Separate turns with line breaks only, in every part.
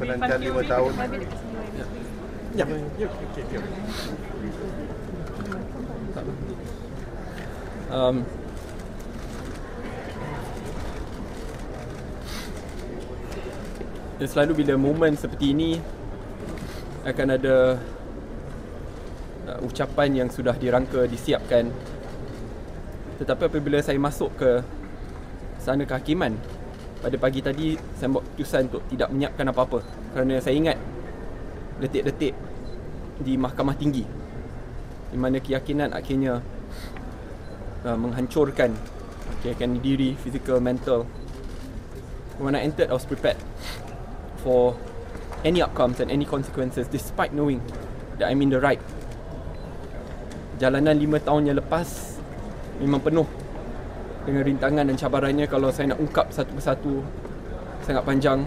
Penantian 5 tahun.
Ya, okey. Dan selalu bila momen seperti ini akan ada ucapan yang sudah dirangka, disiapkan. Tetapi apabila saya masuk ke sana kehakiman pada pagi tadi, saya buat keputusan untuk tidak menyiapkan apa-apa kerana saya ingat detik-detik di Mahkamah Tinggi di mana keyakinan akhirnya menghancurkan keyakinan diri, physical, mental. When I entered, I was prepared for any outcomes and any consequences despite knowing that I'm in the right. Jalanan 5 tahun yang lepas memang penuh dengan rintangan dan cabarannya. Kalau saya nak ungkap satu persatu, sangat panjang.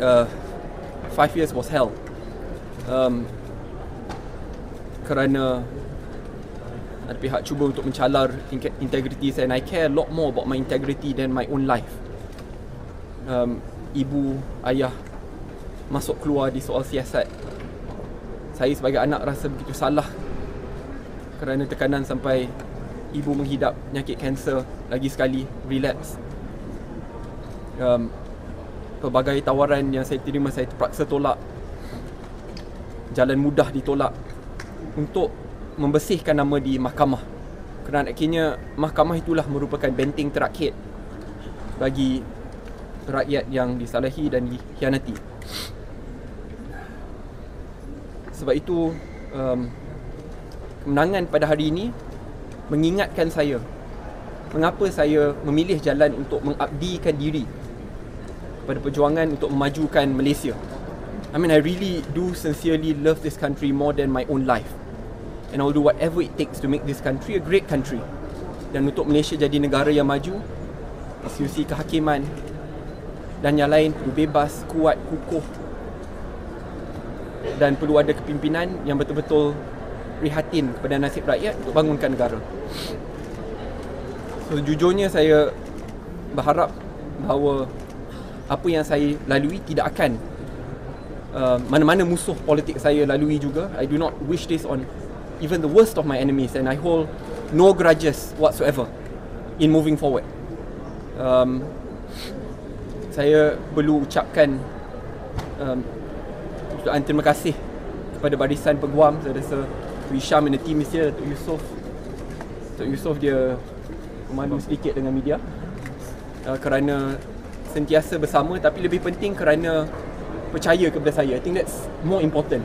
5 years was hell. Kerana ada pihak cuba untuk mencalar integriti saya, and I care a lot more about my integrity than my own life. Ibu, ayah masuk keluar di soal siasat. Saya sebagai anak rasa begitu salah kerana tekanan sampai ibu menghidap penyakit kanser lagi sekali, relapse. Pelbagai tawaran yang saya terima, saya terpaksa tolak. Jalan mudah ditolak untuk membersihkan nama di mahkamah. Kerana akhirnya mahkamah itulah merupakan benteng terakhir bagi rakyat yang disalahi dan dikhianati. Sebab itu kemenangan pada hari ini mengingatkan saya mengapa saya memilih jalan untuk mengabdikan diri kepada perjuangan untuk memajukan Malaysia. I mean, I really do sincerely love this country more than my own life, and I'll do whatever it takes to make this country a great country. Dan untuk Malaysia jadi negara yang maju, institusi kehakiman dan yang lain perlu bebas, kuat, kukuh, dan perlu ada kepimpinan yang betul-betul prihatin kepada nasib rakyat untuk bangunkan negara. Sejujurnya saya berharap bahawa apa yang saya lalui tidak akan mana-mana musuh politik saya lalui juga. I do not wish this on even the worst of my enemies, and I hold no grudges whatsoever in moving forward. Saya perlu ucapkan terima kasih kepada barisan peguam. Saya rasa Hisham and the team is here. Datuk Yusof dia malu sedikit dengan media kerana sentiasa bersama, tapi lebih penting kerana percaya kepada saya. I think that's more important.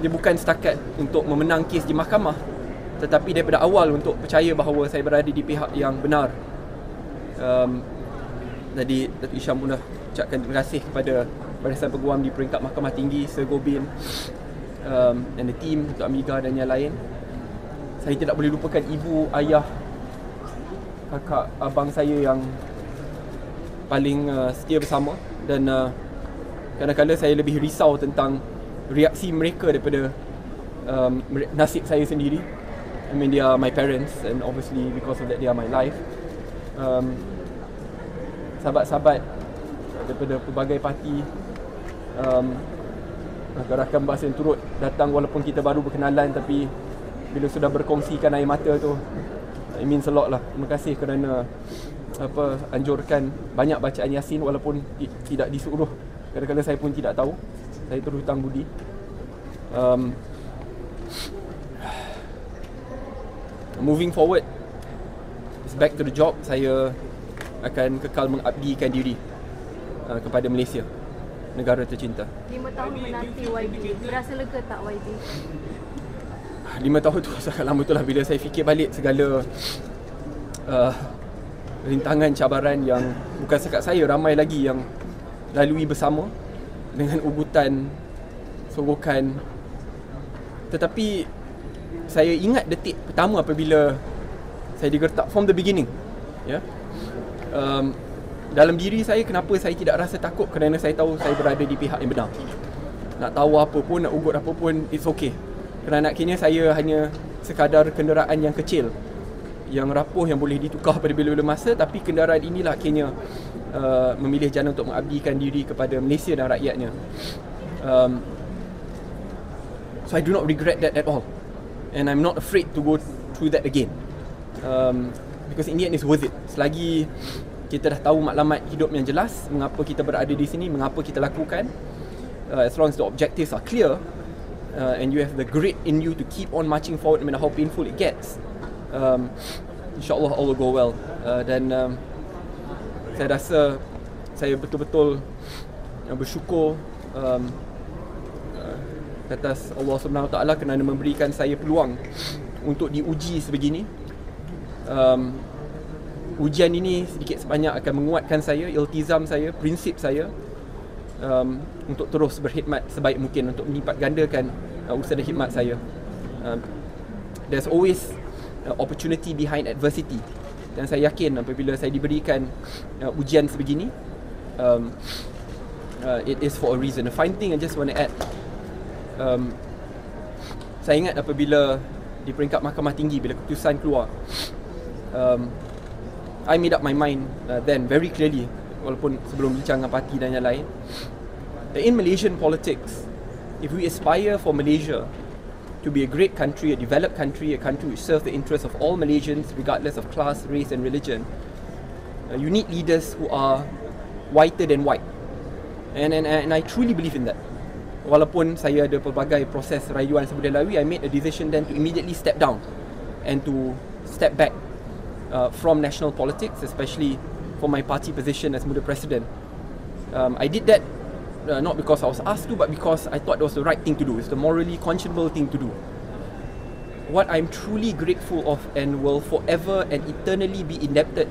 Dia bukan setakat untuk memenang kes di mahkamah, tetapi daripada awal untuk percaya bahawa saya berada di pihak yang benar. Jadi Datuk Hisham pun dah ucapkan terima kasih kepada barisan peguam di peringkat Mahkamah Tinggi, Sir Gobin, and the team, Datuk Amiga dan yang lain. Saya tidak boleh lupakan ibu, ayah, kakak, abang saya yang paling setia bersama. Dan kadang-kadang saya lebih risau tentang reaksi mereka daripada nasib saya sendiri. I mean, they are my parents, and obviously because of that they are my life. Sahabat-sahabat daripada pelbagai parti, rakan-rakan bahasa yang turut datang walaupun kita baru berkenalan, tapi bila sudah berkongsikan air mata tu, it means a lot lah. Terima kasih kerana anjurkan banyak bacaan Yasin walaupun tidak disuruh. Kadang-kadang saya pun tidak tahu. Saya terhutang budi. Moving forward, it's back to the job. Saya akan kekal mengabdikan diri kepada Malaysia, negara tercinta.
5 tahun menanti YB, berasa lega tak YB?
5 tahun tu sangat lama tu lah. Bila saya fikir balik segala rintangan, cabaran yang bukan setakat saya, ramai lagi yang lalui bersama dengan ugutan, sogokan. Tetapi saya ingat detik pertama apabila saya digertak from the beginning. Dalam diri saya, kenapa saya tidak rasa takut? Kerana saya tahu saya berada di pihak yang benar. Nak tahu apa pun, nak ugut apa pun, it's okay. Kerana akhirnya saya hanya sekadar kenderaan yang kecil yang rapuh yang boleh ditukar pada bila-bila masa, tapi kenderaan inilah akhirnya memilih jalan untuk mengabdikan diri kepada Malaysia dan rakyatnya. So I do not regret that at all, and I'm not afraid to go through that again, because in the end it's worth it. Selagi kita dah tahu maklumat hidup yang jelas, mengapa kita berada di sini, mengapa kita lakukan, as long as the objectives are clear, and you have the grit in you to keep on marching forward no matter how painful it gets, InsyaAllah all will go well. Dan saya rasa saya betul-betul bersyukur atas Allah SWT kerana memberikan saya peluang untuk diuji sebegini. Ujian ini sedikit sebanyak akan menguatkan saya, iltizam saya, prinsip saya, untuk terus berkhidmat sebaik mungkin untuk melipat gandakan usaha dan khidmat saya. There's always opportunity behind adversity, dan saya yakin apabila saya diberikan ujian sebegini, it is for a reason. A fine thing I just want to add, saya ingat apabila di peringkat mahkamah tinggi, bila keputusan keluar, I made up my mind then very clearly, walaupun sebelum bincang dengan parti dan yang lain, that in Malaysian politics, if we aspire for Malaysia to be a great country, a developed country, a country which serves the interests of all Malaysians regardless of class, race and religion, you need leaders who are whiter than white, and I truly believe in that. Walaupun saya ada pelbagai proses rayuan sebelum lalui, I made a decision then to immediately step down and to step back from national politics, especially for my party position as Muda President. I did that not because I was asked to, but because I thought it was the right thing to do. It's the morally conscionable thing to do. What I'm truly grateful of and will forever and eternally be indebted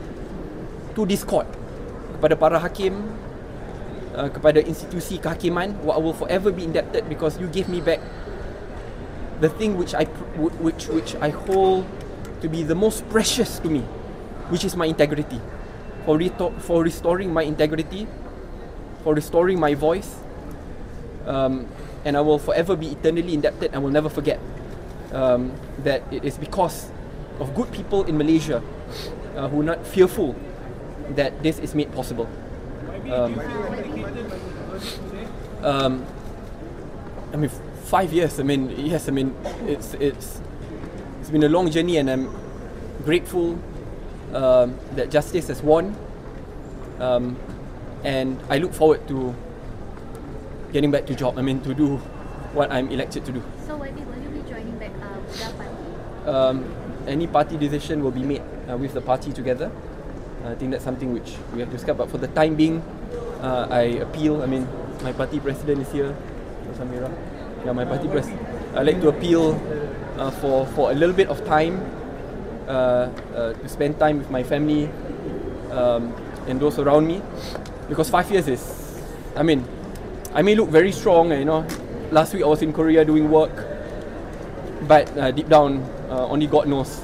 to this court, kepada para hakim, kepada institusi kehakiman, what I will forever be indebted, because you gave me back the thing which I hold to be the most precious to me, which is my integrity. For restoring my integrity, for restoring my voice, and I will forever be eternally indebted and will never forget that it is because of good people in Malaysia who are not fearful that this is made possible. I mean, 5 years. I mean, yes. I mean, it's been a long journey, and I'm grateful that justice has won, and I look forward to getting back to job. I mean, to do what I'm elected to do.
So, YB, will you be joining back Muda Party?
Any party decision will be made with the party together. I think that's something which we have discussed. But for the time being, I appeal. I mean, my party president is here, Samira. Yeah, my party president. I like to appeal for a little bit of time, to spend time with my family and those around me, because 5 years is, I mean, I may look very strong, you know. Last week I was in Korea doing work, but deep down, only God knows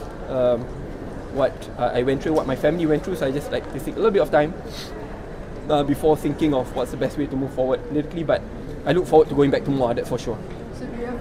what I went through, what my family went through. So I just like to take a little bit of time before thinking of what's the best way to move forward politically. But I look forward to going back to Muar, that's for sure.
So do you have